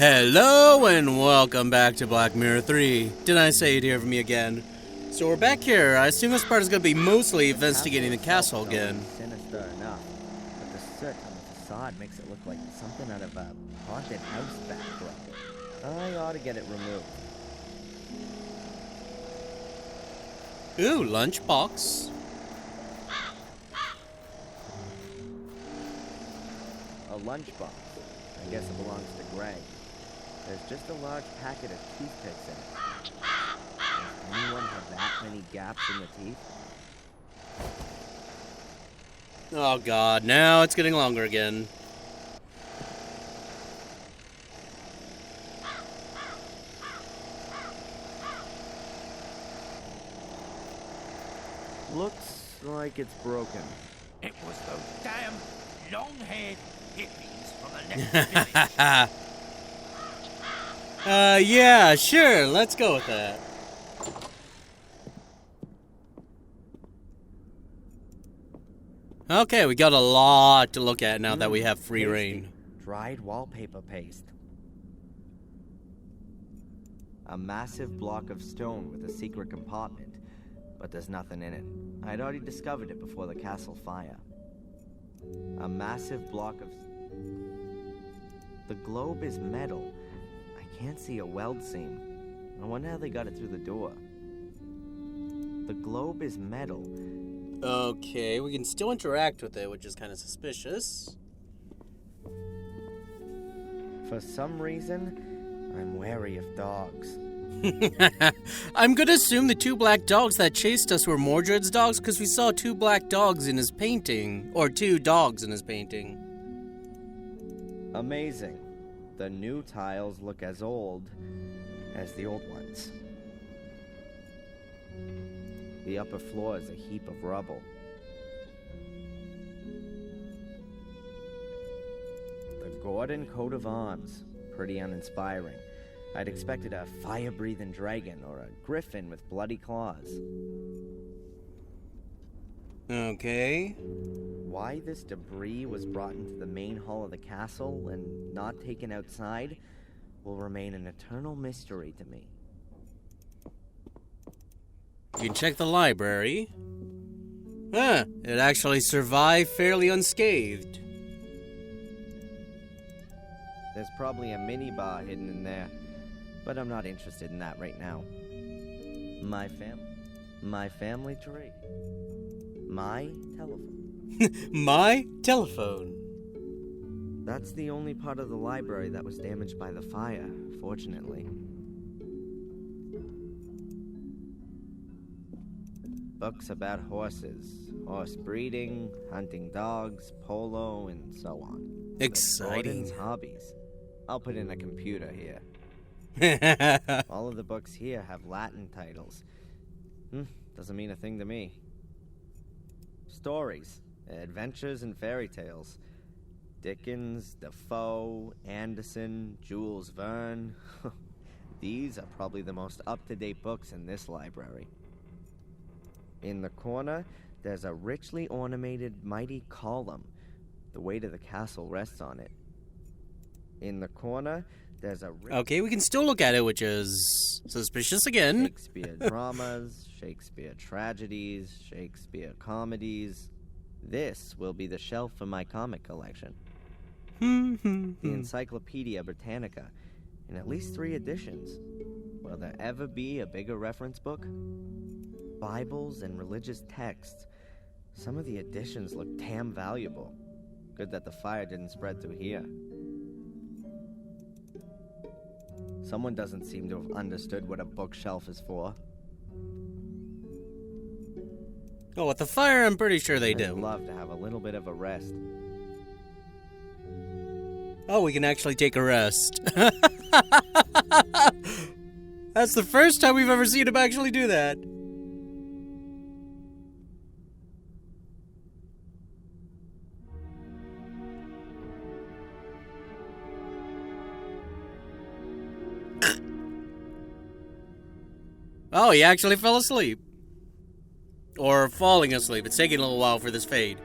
Hello and welcome back to Black Mirror 3. Did I say you'd hear from me again? So we're back here. I assume this part is going to be mostly investigating the castle again. Sinister enough, but the soot on the facade makes it look like something out of a haunted house background. I ought to get it removed. Ooh, lunchbox. A lunchbox. I guess it belongs to Greg. There's just a large packet of toothpicks in it. Does anyone have that many gaps in the teeth? Oh god, now it's getting longer again. Looks like it's broken. It was those damn long-haired hippies from the next village. Yeah, sure, let's go with that. Okay, we got a lot to look at now that we have free reign. Dried wallpaper paste. A massive block of stone with a secret compartment, but there's nothing in it. I'd already discovered it before the castle fire. A massive block of... The globe is metal. I can't see a weld seam. I wonder how they got it through the door. The globe is metal. Okay, we can still interact with it, which is kind of suspicious. For some reason, I'm wary of dogs. I'm gonna assume the two black dogs that chased us were Mordred's dogs because we saw two black dogs in his painting. Or two dogs in his painting. Amazing. The new tiles look as old as the old ones. The upper floor is a heap of rubble. The Gordon coat of arms. Pretty uninspiring. I'd expected a fire-breathing dragon or a griffin with bloody claws. Okay. Why this debris was brought into the main hall of the castle and not taken outside will remain an eternal mystery to me. You can check the library. Huh, it actually survived fairly unscathed. There's probably a minibar hidden in there, but I'm not interested in that right now. My family tree. My telephone. My telephone. That's the only part of the library that was damaged by the fire, fortunately. Books about horses, horse breeding, hunting dogs, polo, and so on. Exciting. Gordon's hobbies. I'll put in a computer here. All of the books here have Latin titles. Doesn't mean a thing to me. Stories, adventures, and fairy tales. Dickens, Defoe, Anderson, Jules Verne. These are probably the most up-to-date books in this library. In the corner, there's a richly ornamented mighty column. The weight of the castle rests on it. In the corner, there's a... Okay, we can still look at it, which is suspicious again. Shakespeare dramas, Shakespeare tragedies, Shakespeare comedies. This will be the shelf for my comic collection. The Encyclopedia Britannica, in at least 3 editions. Will there ever be a bigger reference book? Bibles and religious texts. Some of the editions look damn valuable. Good that the fire didn't spread through here. Someone doesn't seem to have understood what a bookshelf is for. Oh, with the fire, I'm pretty sure they I'd do. love to have a little bit of a rest. Oh, we can actually take a rest. That's the first time we've ever seen him actually do that. Oh, he actually fell asleep. Or falling asleep. It's taking a little while for this fade.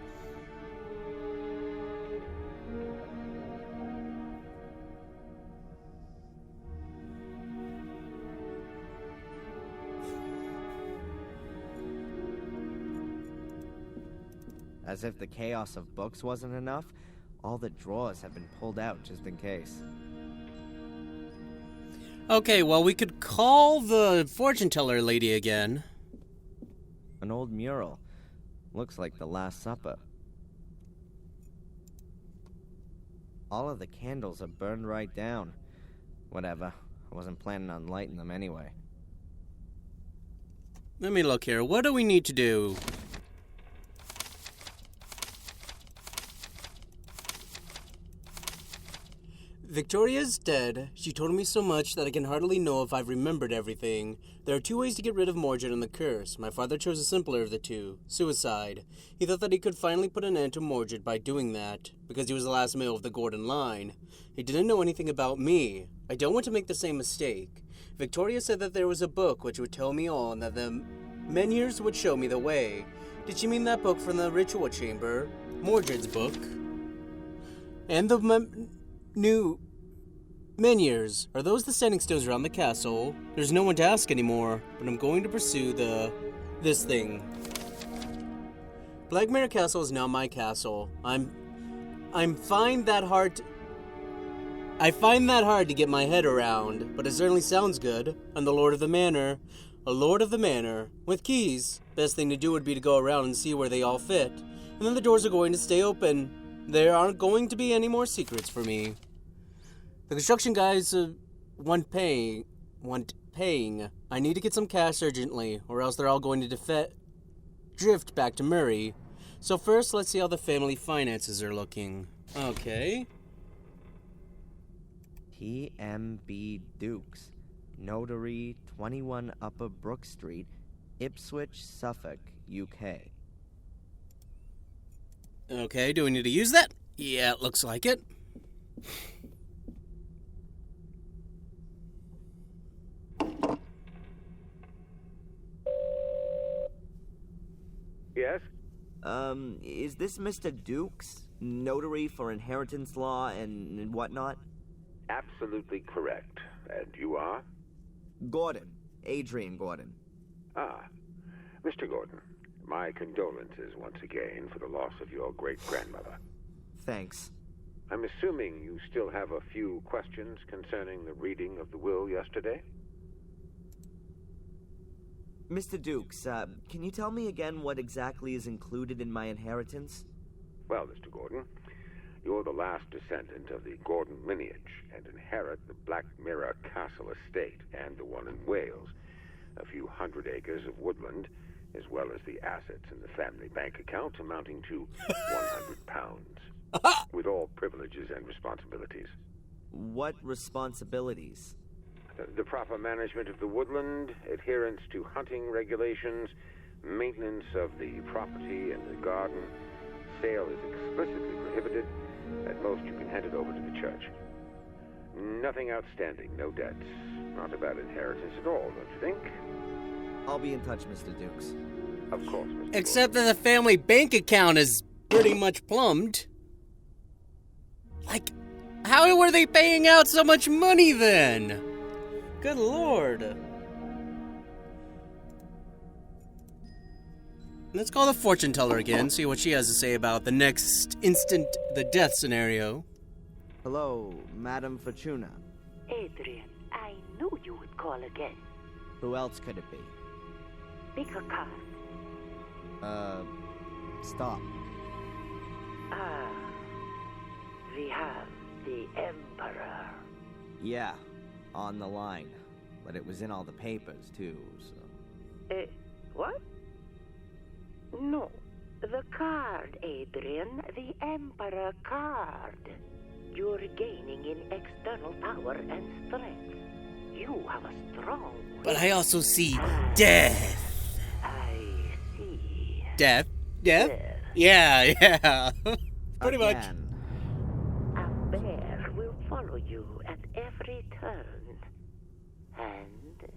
As if the chaos of books wasn't enough, all the drawers have been pulled out just in case. Okay, well, we could call the fortune teller lady again. An old mural. Looks like the Last Supper. All of the candles are burned right down. Whatever. I wasn't planning on lighting them anyway. Let me look here. What do we need to do? Victoria's dead. She told me so much that I can hardly know if I've remembered everything. There are 2 ways to get rid of Mordred and the curse. My father chose the simpler of the two, suicide. He thought that he could finally put an end to Mordred by doing that, because he was the last male of the Gordon line. He didn't know anything about me. I don't want to make the same mistake. Victoria said that there was a book which would tell me all and that the Menhirs would show me the way. Did she mean that book from the ritual chamber? Mordred's book? And the new Menhirs. Are those the standing stones around the castle? There's no one to ask anymore, but I'm going to pursue this thing. Blackmire Castle is now my castle. I find that hard to get my head around, but it certainly sounds good. I'm the Lord of the Manor. A Lord of the Manor. With keys. Best thing to do would be to go around and see where they all fit. And then the doors are going to stay open. There aren't going to be any more secrets for me. The construction guys want paying. I need to get some cash urgently, or else they're all going to drift back to Murray. So first, let's see how the family finances are looking. Okay. T.M.B. Dukes, Notary, 21 Upper Brook Street, Ipswich, Suffolk, UK. Okay, do we need to use that? Yeah, it looks like it. Yes? Is this Mr. Dukes? Notary for inheritance law and whatnot? Absolutely correct. And you are? Gordon. Adrian Gordon. Ah, Mr. Gordon, my condolences once again for the loss of your great-grandmother. Thanks. I'm assuming you still have a few questions concerning the reading of the will yesterday? Mr. Dukes, can you tell me again what exactly is included in my inheritance? Well, Mr. Gordon, you're the last descendant of the Gordon lineage and inherit the Blackmire Castle estate and the one in Wales, a few hundred acres of woodland, as well as the assets in the family bank account amounting to £100, with all privileges and responsibilities. What responsibilities? The proper management of the woodland, adherence to hunting regulations, maintenance of the property and the garden. Sale is explicitly prohibited. At most, you can hand it over to the church. Nothing outstanding, no debts. Not a bad inheritance at all, don't you think? I'll be in touch, Mr. Dukes. Of course, Mr. Except that the family bank account is pretty much plumbed. Like, how were they paying out so much money then? Good lord. Let's call the fortune teller again, see what she has to say about the next the death scenario. Hello, Madame Fortuna. Adrian, I knew you would call again. Who else could it be? Pick a card. Stop. Ah, we have the Emperor. Yeah, on the line. But it was in all the papers, too, so... What? No, the card, Adrian. The Emperor card. You're gaining in external power and strength. You have a strong... But I also see death. I see. Death? Death? Yeah. Pretty much. A bear will follow you at every turn and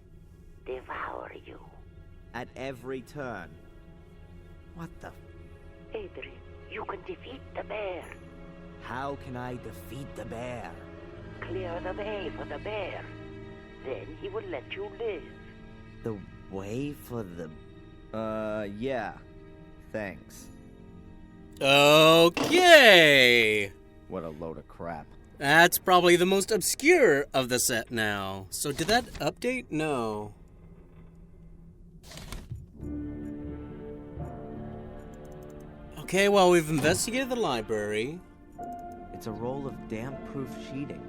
devour you. At every turn. What the... Adrian, you can defeat the bear. How can I defeat the bear? Clear the way for the bear. Then he will let you live. The way for the... yeah. Thanks. Okay. What a load of crap. That's probably the most obscure of the set now. So did that update? No. Okay, well, we've investigated the library. It's a roll of damp-proof sheeting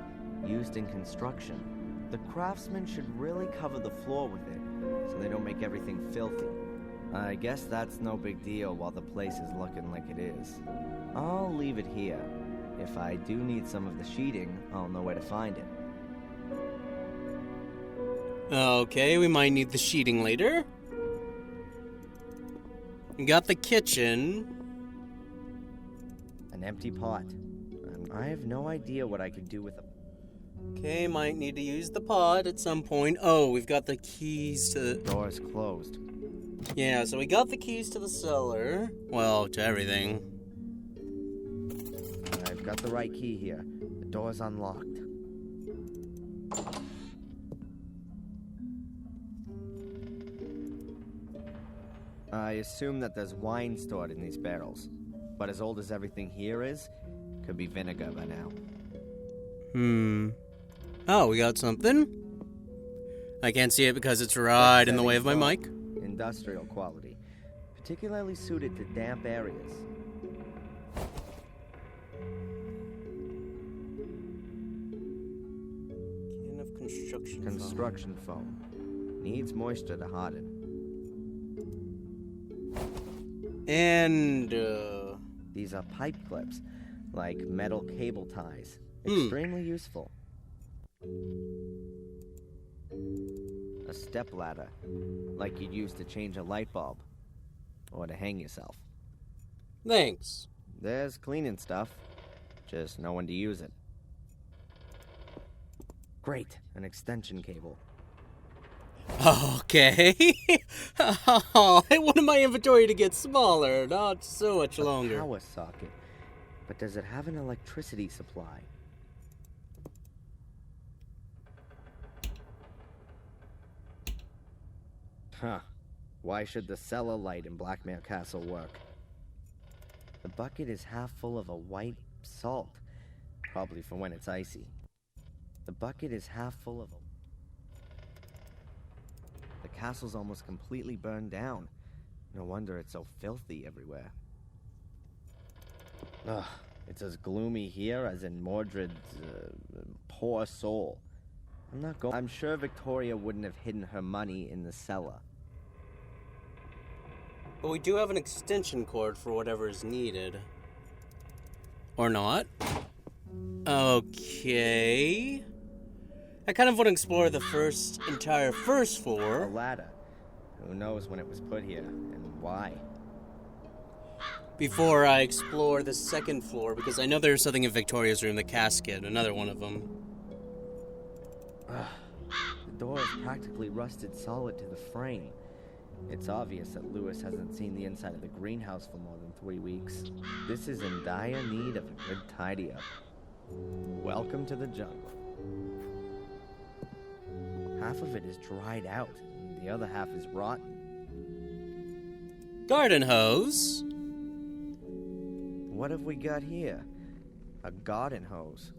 used in construction. The craftsmen should really cover the floor with it so they don't make everything filthy. I guess that's no big deal while the place is looking like it is. I'll leave it here. If I do need some of the sheeting, I'll know where to find it. Okay, we might need the sheeting later. We got the kitchen. An empty pot. I have no idea what I could do with it. Okay, might need to use the pot at some point. Oh, we've got the keys to... The door's closed. Yeah, so we got the keys to the cellar. Well, to everything. I've got the right key here. The door's unlocked. I assume that there's wine stored in these barrels. But as old as everything here is, could be vinegar by now. Oh, we got something. I can't see it because it's right in the way of my mic. Industrial quality. Particularly suited to damp areas. Can of construction foam. Construction foam. Needs moisture to harden. And, These are pipe clips, like metal cable ties. Extremely useful. A step ladder, like you'd use to change a light bulb. Or to hang yourself. thanks. There's cleaning stuff, just no one to use it. Great, an extension cable. Okay. Oh, I wanted my inventory to get smaller, not so much longer. Power socket. But does it have an electricity supply? Huh. Why should the cellar light in Blackmare Castle work? The bucket is half full of a white salt. Probably for when it's icy. The bucket is half full of a... The castle's almost completely burned down. No wonder it's so filthy everywhere. Ugh, it's as gloomy here as in Mordred's poor soul. I'm sure Victoria wouldn't have hidden her money in the cellar. But we do have an extension cord for whatever is needed. Or not. Okay. I kind of want to explore the entire first A floor. ladder. Who knows when it was put here and why? Before I explore the second floor, because I know there's something in Victoria's room, the casket, another one of them. The door is practically rusted solid to the frame. It's obvious that Lewis hasn't seen the inside of the greenhouse for more than 3 weeks. This is in dire need of a good tidy up. Welcome to the jungle. Half of it is dried out, and the other half is rotten. Garden hose. What have we got here? A garden hose.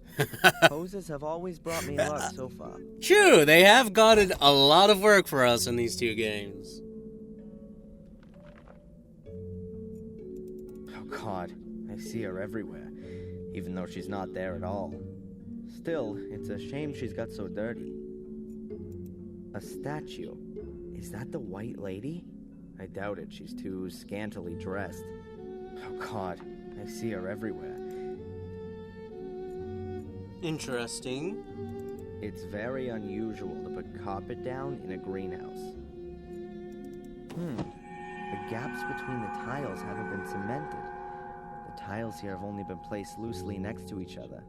Hoses have always brought me luck so far. True, they have gotten a lot of work for us in these two games. Oh God, I see her everywhere, even though she's not there at all. Still, it's a shame she's got so dirty. A statue. Is that the White Lady? I doubt it, she's too scantily dressed. Oh God, I see her everywhere. Interesting. It's very unusual to put carpet down in a greenhouse. The gaps between the tiles haven't been cemented. The tiles here have only been placed loosely next to each other.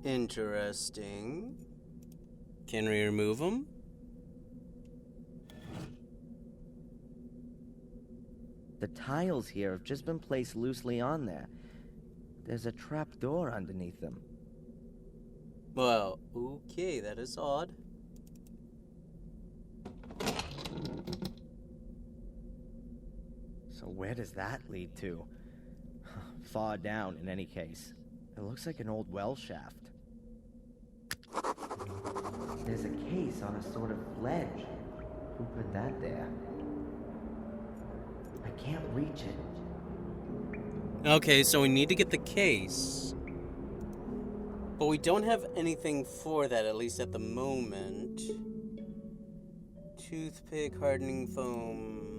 Interesting. Can we remove them? The tiles here have just been placed loosely on there. There's a trap door underneath them. Well, okay, that is odd. So where does that lead to? far down in any case. It looks like an old well shaft. There's a case on a sort of ledge. Who put that there? I can't reach it. Okay, so we need to get the case. But we don't have anything for that, at least at the moment. Toothpick, hardening foam.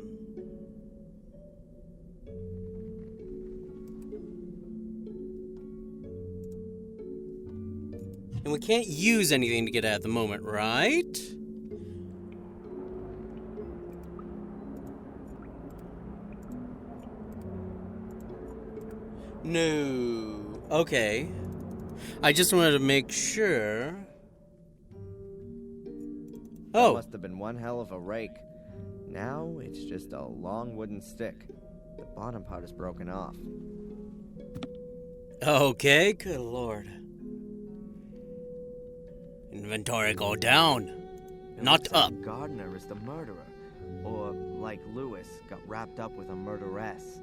And we can't use anything to get at the moment, right? No. Okay. I just wanted to make sure. That Oh. must have been one hell of a rake. Now it's just a long wooden stick. The bottom part is broken off. Okay, good lord. Inventory go down, It not looks like up. Gardner is the murderer. Or, like Lewis, got wrapped up with a murderess.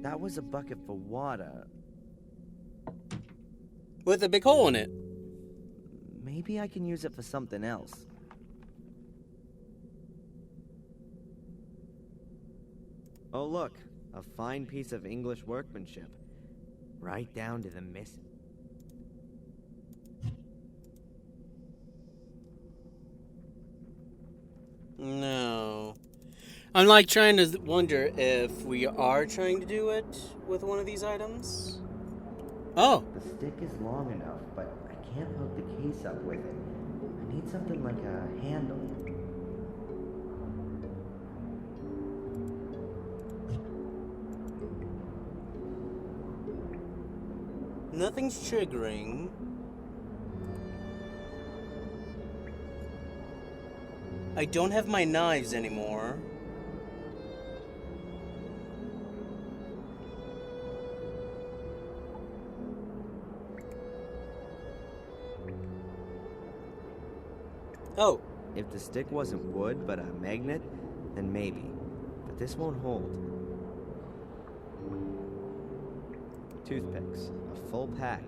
That was a bucket for water. With a big hole in it. Maybe I can use it for something else. Oh look, a fine piece of English workmanship. Right down to the miss. No. I'm like trying to wonder if we are trying to do it with one of these items. Oh. The stick is long enough, but I can't hook the case up with it. I need something like a handle. Nothing's triggering. I don't have my knives anymore. Oh. If the stick wasn't wood but a magnet, then maybe. But this won't hold. Toothpicks, a full pack.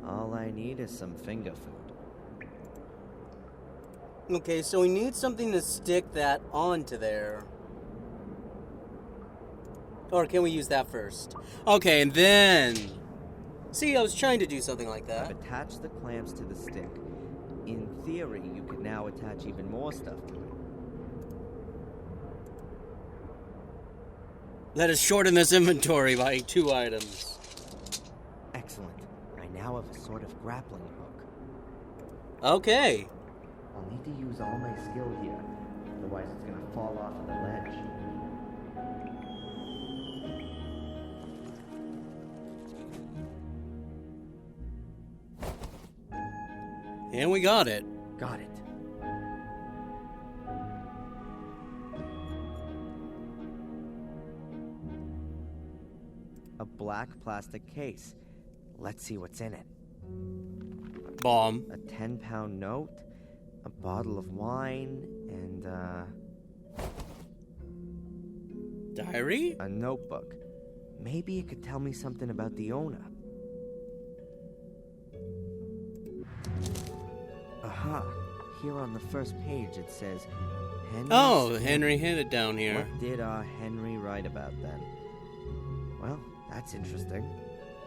All I need is some finger food. Okay, so we need something to stick that onto there. Or can we use that first? Okay, and then... See, I was trying to do something like that. I've attached the clamps to the stick. In theory, you could now attach even more stuff to it. Let us shorten this inventory by 2 items. Excellent. I now have a sort of grappling hook. Okay. I'll need to use all my skill here. Otherwise, it's gonna fall off of the ledge. And we got it. Got it. A black plastic case. Let's see what's in it. Bomb. A 10-pound note, a bottle of wine, and Diary? a notebook. Maybe it could tell me something about the owner. Aha! Here on the first page it says, Henry Oh, Smith. Henry hid it down here. What did our Henry write about then? Well, that's interesting.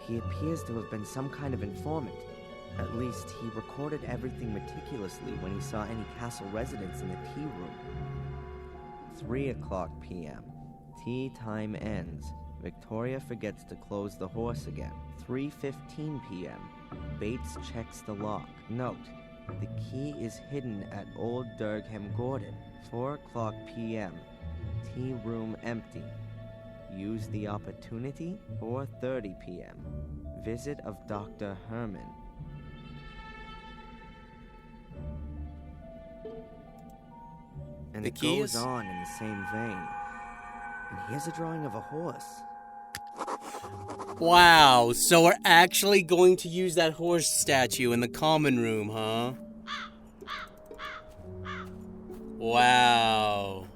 He appears to have been some kind of informant. At least, he recorded everything meticulously when he saw any castle residents in the tea room. 3 o'clock p.m. Tea time ends. Victoria forgets to close the horse again. 3:15 p.m. Bates checks the lock. Note, the key is hidden at Old Durgham Gordon. 4 o'clock p.m. Tea room empty. Use the opportunity. 4:30 p.m. Visit of Dr. Herman. And The it key goes is- on in the same vein. And here's a drawing of a horse. Wow, so we're actually going to use that horse statue in the common room, huh? Wow.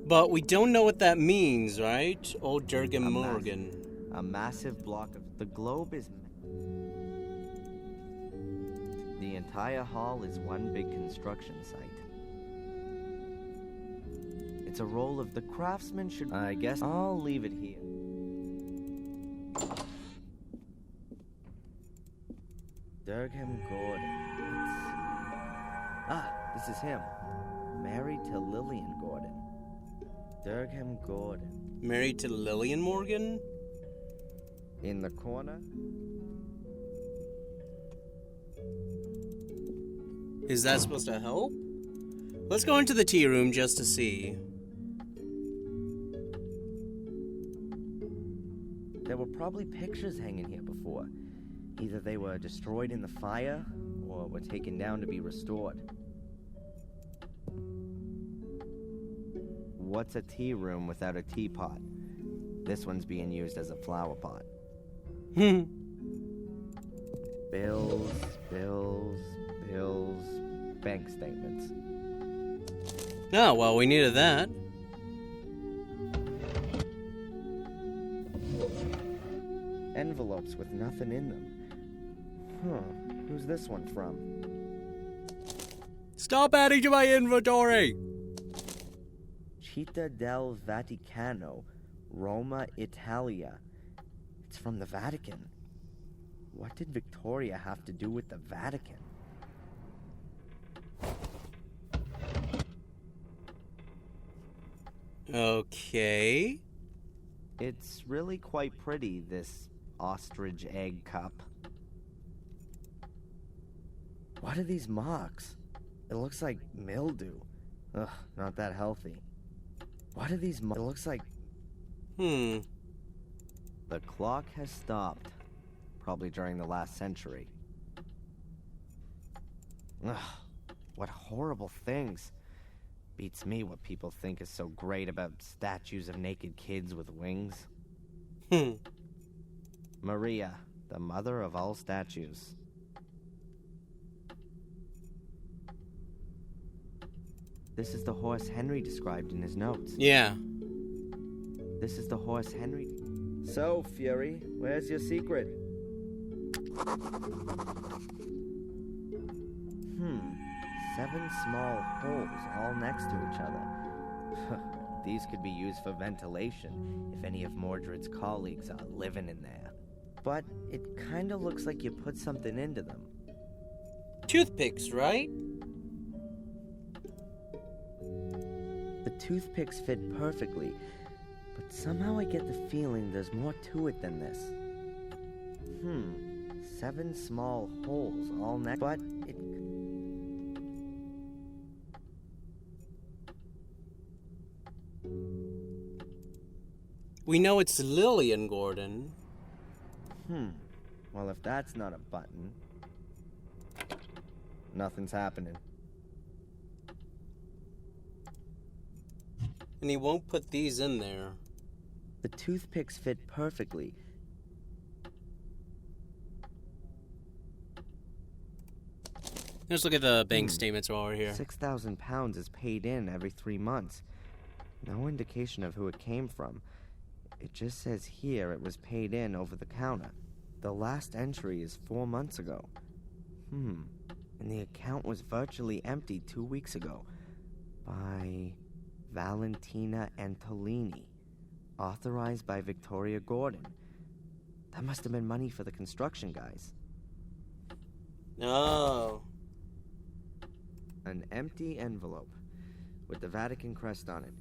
But we don't know what that means, right? Old Durgan A Morgan. A massive block of the globe is. The entire hall is one big construction site. It's a role of the craftsmanship. I guess I'll leave it here. Durham Gordon. Let's see. Ah, this is him. Married to Lillian Gordon. Durham Gordon. Married to Lillian Morgan? In the corner. Is that supposed to help? Let's go into the tea room just to see. There were probably pictures hanging here before. Either they were destroyed in the fire, or were taken down to be restored. What's a tea room without a teapot? This one's being used as a flower pot. Bills, bills, bills, bank statements. Oh, well, we needed that. Envelopes with nothing in them. Huh, who's this one from? Stop adding to my inventory! Città del Vaticano, Roma, Italia. It's from the Vatican. What did Victoria have to do with the Vatican? Okay. It's really quite pretty, this ostrich egg cup. What are these marks? It looks like mildew. Ugh, not that healthy. What are these marks? It looks like... The clock has stopped. Probably during the last century. Ugh, what horrible things. Beats me what people think is so great about statues of naked kids with wings. Maria, the mother of all statues. This is the horse Henry described in his notes. Yeah. This is the horse Henry... So, Fury, where's your secret? 7 small holes all next to each other. These could be used for ventilation if any of Mordred's colleagues are living in there. But it kinda looks like you put something into them. Toothpicks, right? The toothpicks fit perfectly, but somehow I get the feeling there's more to it than this. 7 small holes all next... But it... We know it's Lillian Gordon. Well, if that's not a button... Nothing's happening. And he won't put these in there. The toothpicks fit perfectly. Let's look at the bank statements while we're here. 6,000 pounds is paid in every 3 months. No indication of who it came from. It just says here it was paid in over the counter. The last entry is 4 months ago. And the account was virtually empty 2 weeks ago. By Valentina Antolini. Authorized by Victoria Gordon. That must have been money for the construction guys. Oh. An empty envelope with the Vatican crest on it.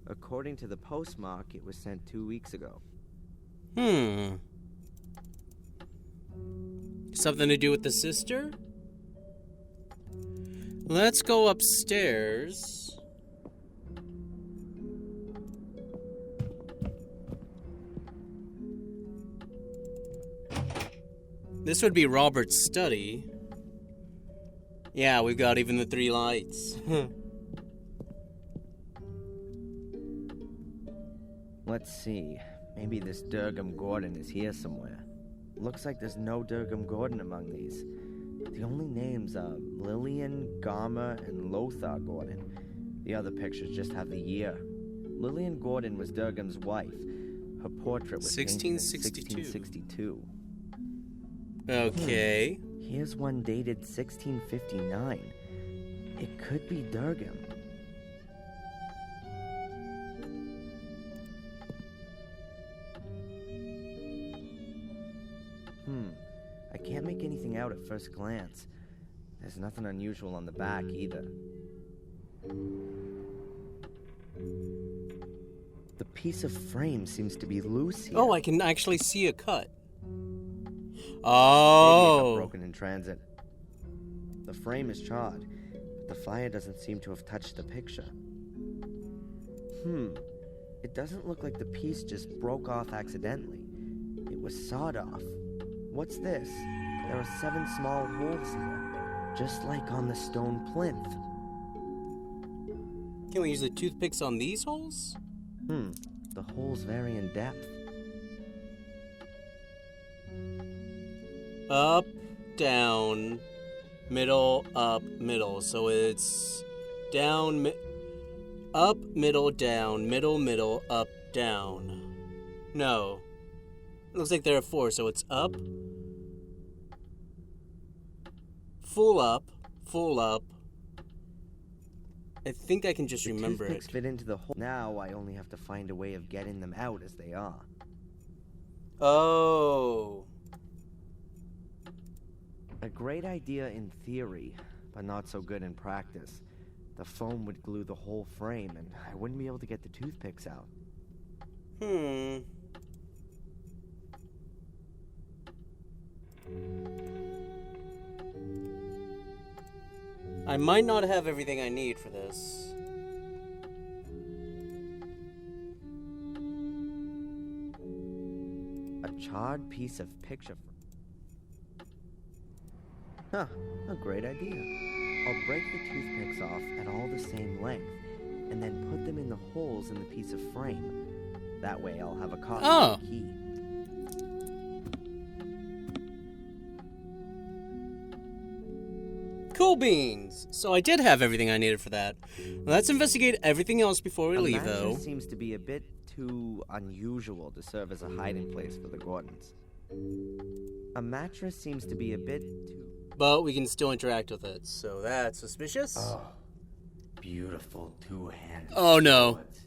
According to the postmark, it was sent 2 weeks ago. Something to do with the sister? Let's go upstairs. This would be Robert's study. Yeah, we've got even the 3 lights. Let's see. Maybe this Durham Gordon is here somewhere. Looks like there's no Durham Gordon among these. The only names are Lillian, Garmer, and Lothar Gordon. The other pictures just have the year. Lillian Gordon was Durgam's wife. Her portrait was painted in 1662. 1662. Okay. Here's one dated 1659. It could be Durgam. I can't make anything out at first glance. There's nothing unusual on the back either. The piece of frame seems to be loose here. Oh, I can actually see a cut. Maybe it got Oh. broken in transit. The frame is charred, but the fire doesn't seem to have touched the picture. It doesn't look like the piece just broke off accidentally. It was sawed off. What's this? There are 7 small holes here, just like on the stone plinth. Can we use the toothpicks on these holes? The holes vary in depth. Up, down, middle, up, middle. So it's down, up, middle, down, middle, middle, up, down. No. It looks like there are 4, so it's up, full up, full up. I think I can just remember Toothpicks it. fit into the hole. Now I only have to find a way of getting them out as they are. Oh. A great idea in theory, but not so good in practice. The foam would glue the whole frame, and I wouldn't be able to get the toothpicks out. I might not have everything I need for this. A charred piece of picture. Huh, a great idea. I'll break the toothpicks off at all the same length, and then put them in the holes in the piece of frame. That way I'll have a copy of the key. Cool beans! So I did have everything I needed for that. Let's investigate everything else before we leave, though. A mattress seems to be a bit too unusual to serve as a hiding place for the Gordons. A mattress seems to be a bit too... But we can still interact with it, so that's suspicious. Oh, beautiful two-handed Oh, no. swords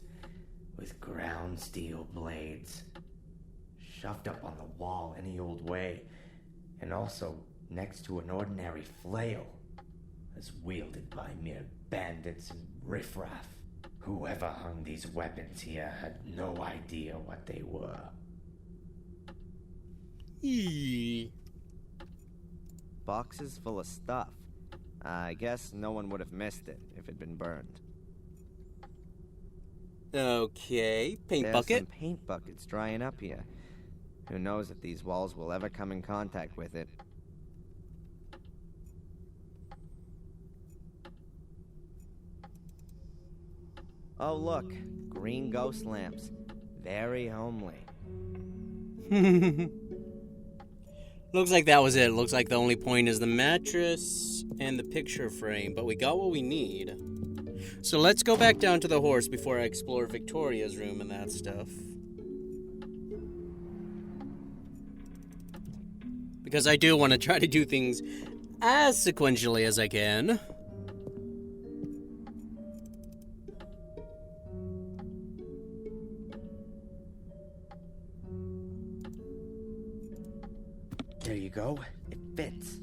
with ground steel blades, shoved up on the wall any old way, and also next to an ordinary flail, as wielded by mere bandits and riffraff. Whoever hung these weapons here had no idea what they were. Eee. Boxes full of stuff. I guess no one would have missed it if it'd been burned. Okay, paint There's bucket. some paint buckets drying up here. Who knows if these walls will ever come in contact with it. Oh look, green ghost lamps. Very homely. Looks like that was it. Looks like the only point is the mattress and the picture frame, but we got what we need. So let's go back down to the horse before I explore Victoria's room and that stuff. Because I do want to try to do things as sequentially as I can. There you go. It fits.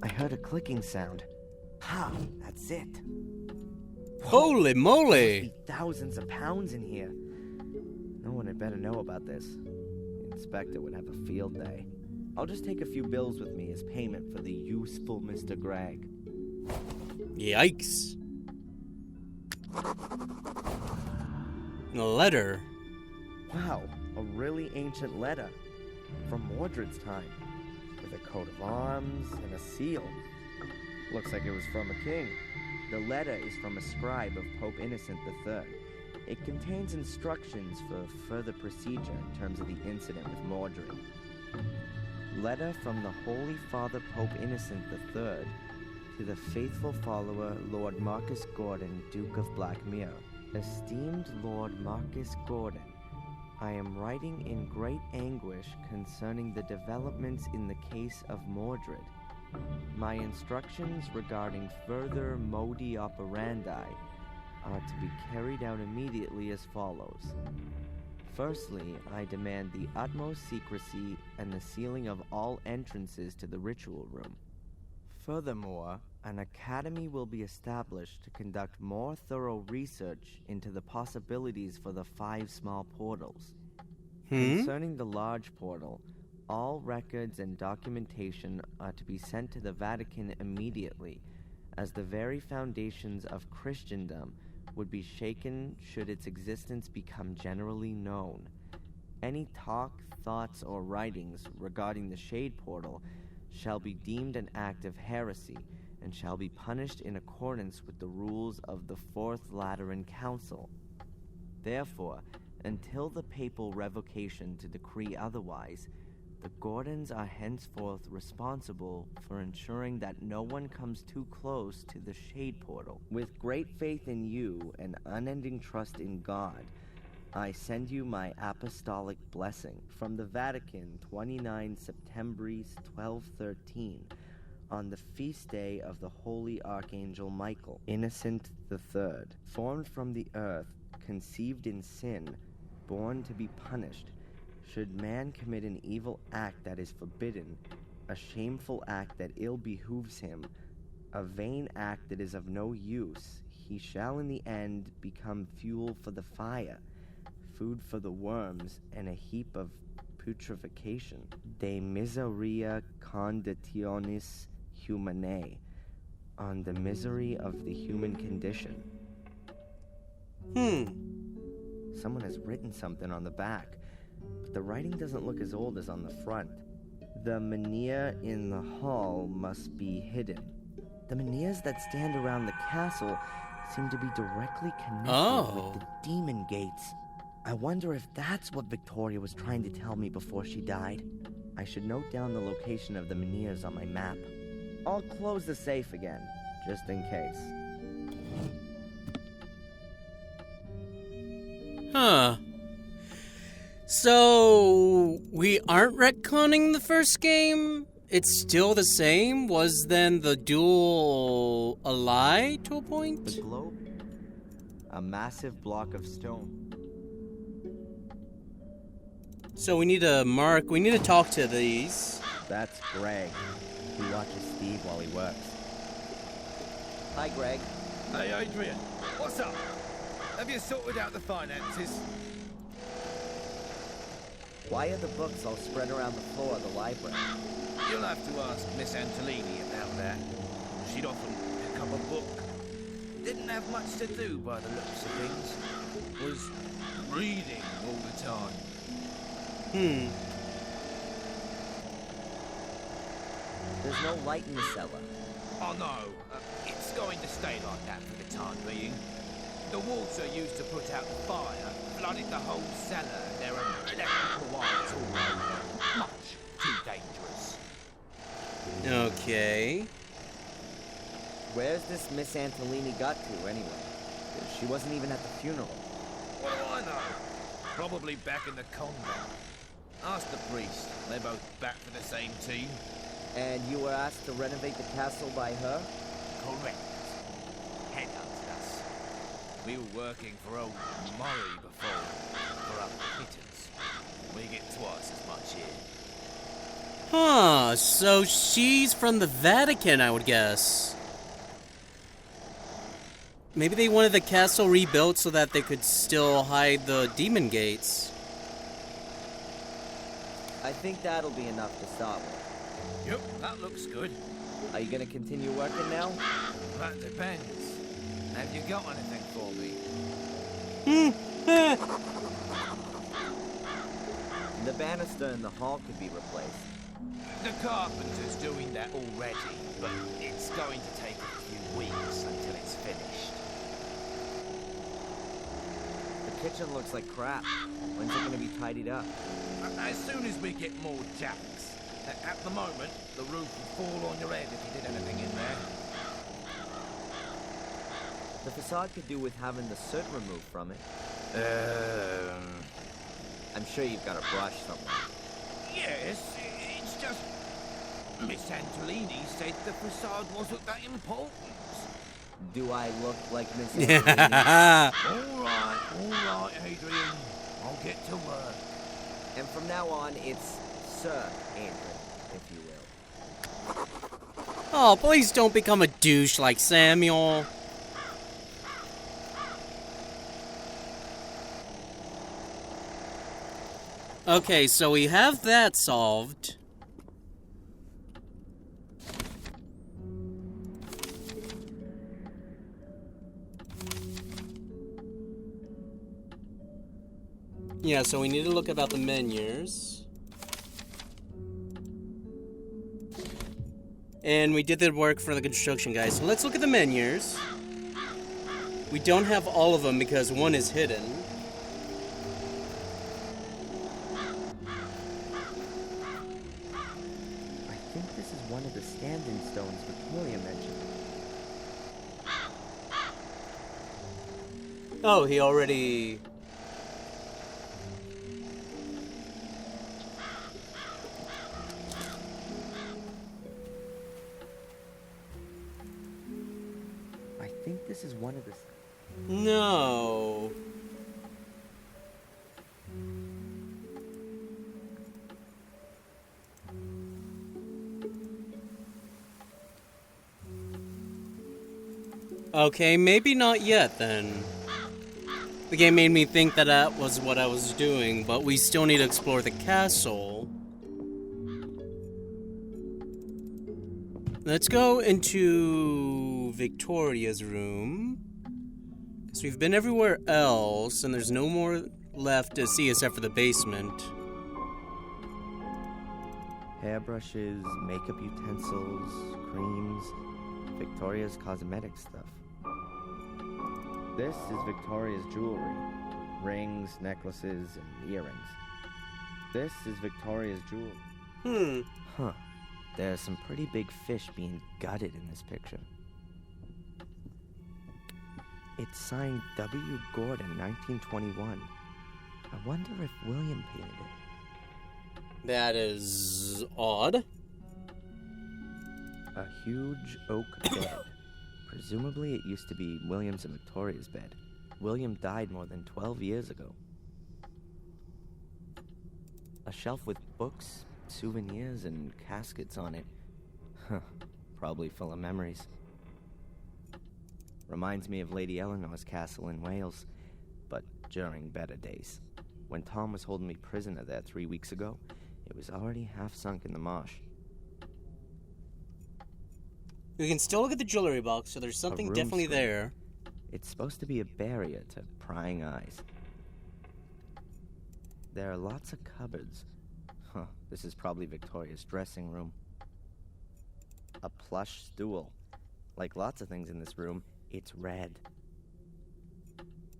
I heard a clicking sound. Ha! That's it. Holy Must moly! be thousands of pounds in here. No one had better know about this. The inspector would have a field day. I'll just take a few bills with me as payment for the useful Mr. Gregg. Yikes. A letter. Wow, a really ancient letter. From Mordred's time. With a coat of arms and a seal. Looks like it was from a king. The letter is from a scribe of Pope Innocent III. It contains instructions for further procedure in terms of the incident with Mordred. Letter from the Holy Father Pope Innocent III to the faithful follower Lord Marcus Gordon, Duke of Blackmere. Esteemed Lord Marcus Gordon, I am writing in great anguish concerning the developments in the case of Mordred. My instructions regarding further modi operandi are to be carried out immediately as follows. Firstly, I demand the utmost secrecy and the sealing of all entrances to the ritual room. Furthermore, an academy will be established to conduct more thorough research into the possibilities for the 5 small portals. Concerning the large portal, all records and documentation are to be sent to the Vatican immediately, as the very foundations of Christendom would be shaken should its existence become generally known. Any talk, thoughts, or writings regarding the Shade Portal shall be deemed an act of heresy and shall be punished in accordance with the rules of the Fourth Lateran Council. Therefore, until the papal revocation to decree otherwise, the Gordons are henceforth responsible for ensuring that no one comes too close to the Shade Portal. With great faith in you and unending trust in God, I send you my apostolic blessing from the Vatican, 29 Septembris 1213, on the feast day of the Holy Archangel Michael, Innocent III, formed from the earth, conceived in sin, born to be punished. Should man commit an evil act that is forbidden, a shameful act that ill behooves him, a vain act that is of no use, he shall in the end become fuel for the fire, food for the worms, and a heap of putrefaction. De miseria conditionis humanae, on the misery of the human condition. Someone has written something on the back, but the writing doesn't look as old as on the front. The menhir in the hall must be hidden. The menhirs that stand around the castle seem to be directly connected with the demon gates. I wonder if that's what Victoria was trying to tell me before she died. I should note down the location of the menhirs on my map. I'll close the safe again, just in case. Huh. So, we aren't retconning the first game? It's still the same? Was then the duel a lie to a point? The globe? A massive block of stone. So we need to talk to these. That's Greg. He watches Steve while he works. Hi, Greg. Hey, Adrian. What's up? Have you sorted out the finances? Why are the books all spread around the floor of the library? You'll have to ask Miss Antolini about that. She'd often pick up a book. Didn't have much to do by the looks of things. Was reading all the time. There's no light in the cellar. Oh no, it's going to stay like that for the time being. The water used to put out the fire flooded the whole cellar. There are electrical wires all over. Much too dangerous. Okay. Where's this Miss Antolini got to, anyway? She wasn't even at the funeral. What do I know? Probably back in the convent. Ask the priest. They're both back for the same team. And you were asked to renovate the castle by her? Correct. Headhunted us. We were working for old Murray before, for our pittance. We get twice as much here. Huh, so she's from the Vatican, I would guess. Maybe they wanted the castle rebuilt so that they could still hide the demon gates. I think that'll be enough to start with. Yep, that looks good. Are you gonna continue working now? That depends. Have you got anything for me? The banister in the hall could be replaced. The carpenter's doing that already, but it's going to take a few weeks until it's finished. The kitchen looks like crap. When's it gonna be tidied up? As soon as we get more jacks. At the moment, the roof would fall on your head if you did anything in there. The facade could do with having the soot removed from it. I'm sure you've got a brush somewhere. Yes, it's just... Miss Antolini said the facade wasn't that important. Do I look like Miss Antolini? All right, Adrian. I'll get to work. And from now on, it's Sir Andrew, if you will. Oh, please don't become a douche like Samuel. Okay, so we have that solved. Yeah, so we need to look about the menus. And we did the work for the construction guys. So let's look at the menus. We don't have all of them because one is hidden. I think this is one of the standing stones Victoria mentioned. Oh, he already... I think this is one of the... No. Okay, maybe not yet then. The game made me think that that was what I was doing, but we still need to explore the castle. Let's go into Victoria's room. Because we've been everywhere else, and there's no more left to see except for the basement. Hairbrushes, makeup utensils, creams, Victoria's cosmetic stuff. This is Victoria's jewelry. Rings, necklaces, and earrings. This is Victoria's jewelry. Huh. There's some pretty big fish being gutted in this picture. It's signed W. Gordon, 1921. I wonder if William painted it. That is odd. A huge oak bed. Presumably it used to be William's and Victoria's bed. William died more than 12 years ago. A shelf with books, souvenirs, and caskets on it. Huh. Probably full of memories. Reminds me of Lady Eleanor's castle in Wales, but during better days. When Tom was holding me prisoner there 3 weeks ago, it was already half sunk in the marsh. We can still look at the jewelry box, so there's something definitely screen. there. It's supposed to be a barrier to prying eyes. There are lots of cupboards. Huh, this is probably Victoria's dressing room. A plush stool. Like lots of things in this room, it's red.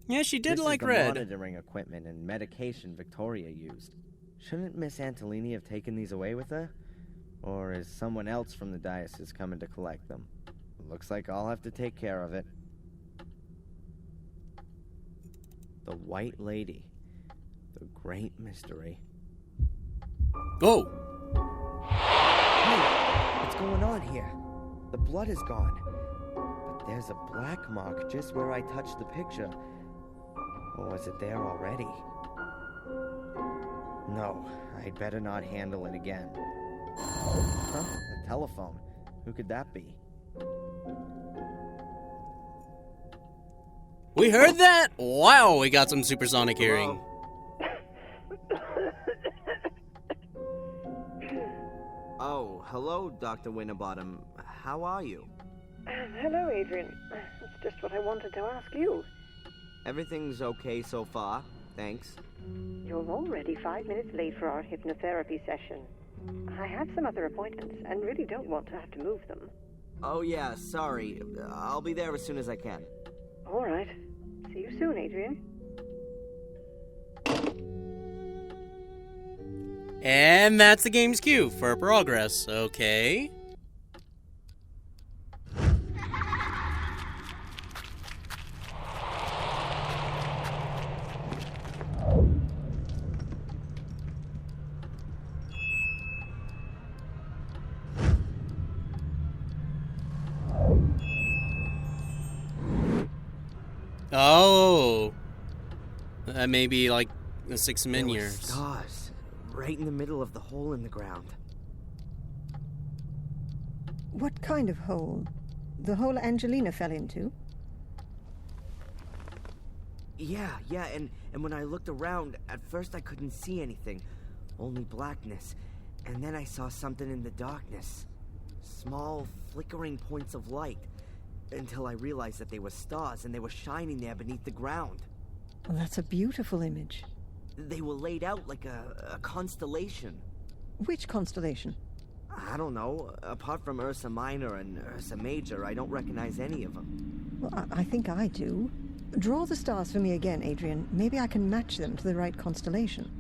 Yeah, she did This like is the red. monitoring equipment and medication Victoria used. Shouldn't Miss Antolini have taken these away with her? Or is someone else from the diocese coming to collect them? Looks like I'll have to take care of it. The White Lady. The great mystery. Oh! Hey, what's going on here? The blood is gone. But there's a black mark just where I touched the picture. Or was it there already? No, I'd better not handle it again. Huh? The telephone. Who could that be? We heard that? Wow, we got some supersonic hearing. Oh, hello, Dr. Winterbottom. How are you? Hello, Adrian. That's just what I wanted to ask you. Everything's okay so far, thanks. You're already 5 minutes late for our hypnotherapy session. I have some other appointments and really don't want to have to move them. Oh yeah, sorry. I'll be there as soon as I can. All right. See you soon, Adrian. And that's the game's cue for progress, okay? Oh. That may be like the 6 There were Menhirs. stars right in the middle of the hole in the ground. What kind of hole? The hole Angelina fell into? Yeah, and when I looked around, at first I couldn't see anything. Only blackness. And then I saw something in the darkness. Small, flickering points of light. Until I realized that they were stars and they were shining there beneath the ground. Well, that's a beautiful image. They were laid out like a constellation. Which constellation? I don't know. Apart from Ursa Minor and Ursa Major, I don't recognize any of them. Well, I think I do. Draw the stars for me again, Adrian. Maybe I can match them to the right constellation.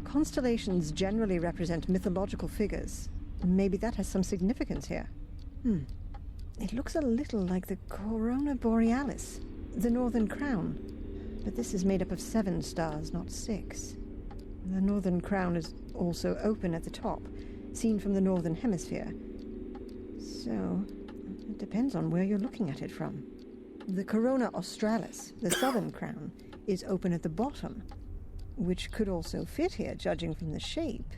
Constellations generally represent mythological figures. Maybe that has some significance here. It looks a little like the Corona Borealis, the Northern Crown. But this is made up of 7 stars, not 6. The Northern Crown is also open at the top, seen from the Northern Hemisphere. So, it depends on where you're looking at it from. The Corona Australis, the Southern Crown, is open at the bottom, which could also fit here, judging from the shape.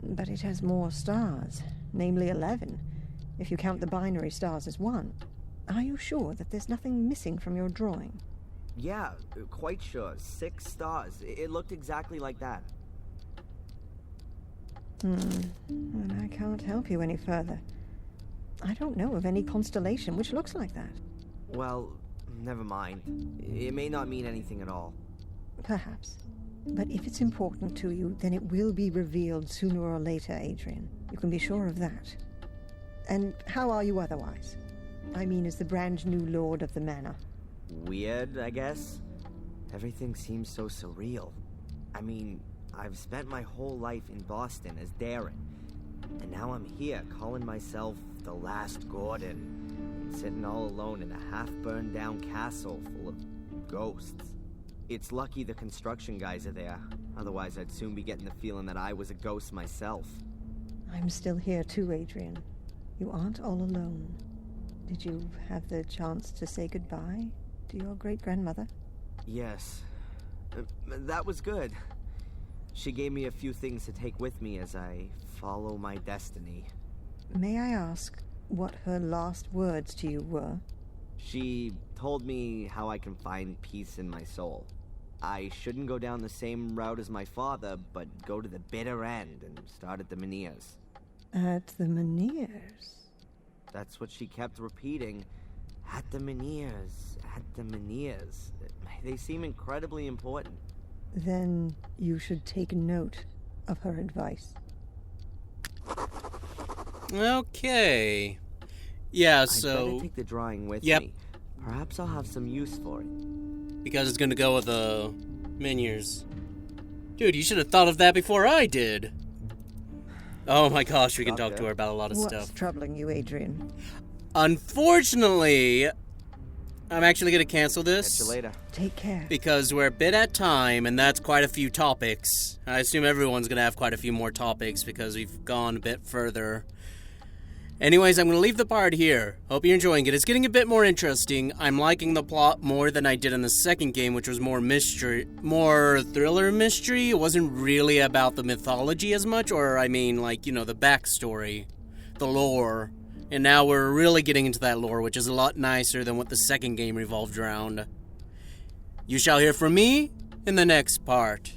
But it has more stars, namely 11, if you count the binary stars as 1. Are you sure that there's nothing missing from your drawing? Yeah, quite sure. 6 stars. It looked exactly like that. And I can't help you any further. I don't know of any constellation which looks like that. Well, never mind. It may not mean anything at all. Perhaps. But if it's important to you, then it will be revealed sooner or later, Adrian. You can be sure of that. And how are you otherwise? I mean, as the brand new lord of the manor. Weird, I guess. Everything seems so surreal. I mean, I've spent my whole life in Boston as Darren. And now I'm here calling myself the Last Gordon. Sitting all alone in a half-burned down castle full of ghosts. It's lucky the construction guys are there. Otherwise, I'd soon be getting the feeling that I was a ghost myself. I'm still here too, Adrian. You aren't all alone. Did you have the chance to say goodbye to your great-grandmother? Yes. That was good. She gave me a few things to take with me as I follow my destiny. May I ask what her last words to you were? She told me how I can find peace in my soul. I shouldn't go down the same route as my father, but go to the bitter end and start at the Menhirs. At the Menhirs? That's what she kept repeating. At the Menhirs, at the Menhirs. They seem incredibly important. Then you should take note of her advice. Okay. Yeah, I'd so... better take the drawing with Yep. me. Perhaps I'll have some use for it. Because it's gonna go with the Menhirs. Dude, you should have thought of that before I did. Oh my gosh, we can talk to her about a lot of What's stuff. troubling you, Adrian? Unfortunately, I'm actually gonna cancel Catch this. you later. Take care. Because we're a bit at time, and that's quite a few topics. I assume everyone's gonna have quite a few more topics because we've gone a bit further. Anyways, I'm gonna leave the part here. Hope you're enjoying it. It's getting a bit more interesting. I'm liking the plot more than I did in the second game, which was more more thriller mystery. It wasn't really about the mythology as much, or I mean, like, you know, the backstory, the lore. And now we're really getting into that lore, which is a lot nicer than what the second game revolved around. You shall hear from me in the next part.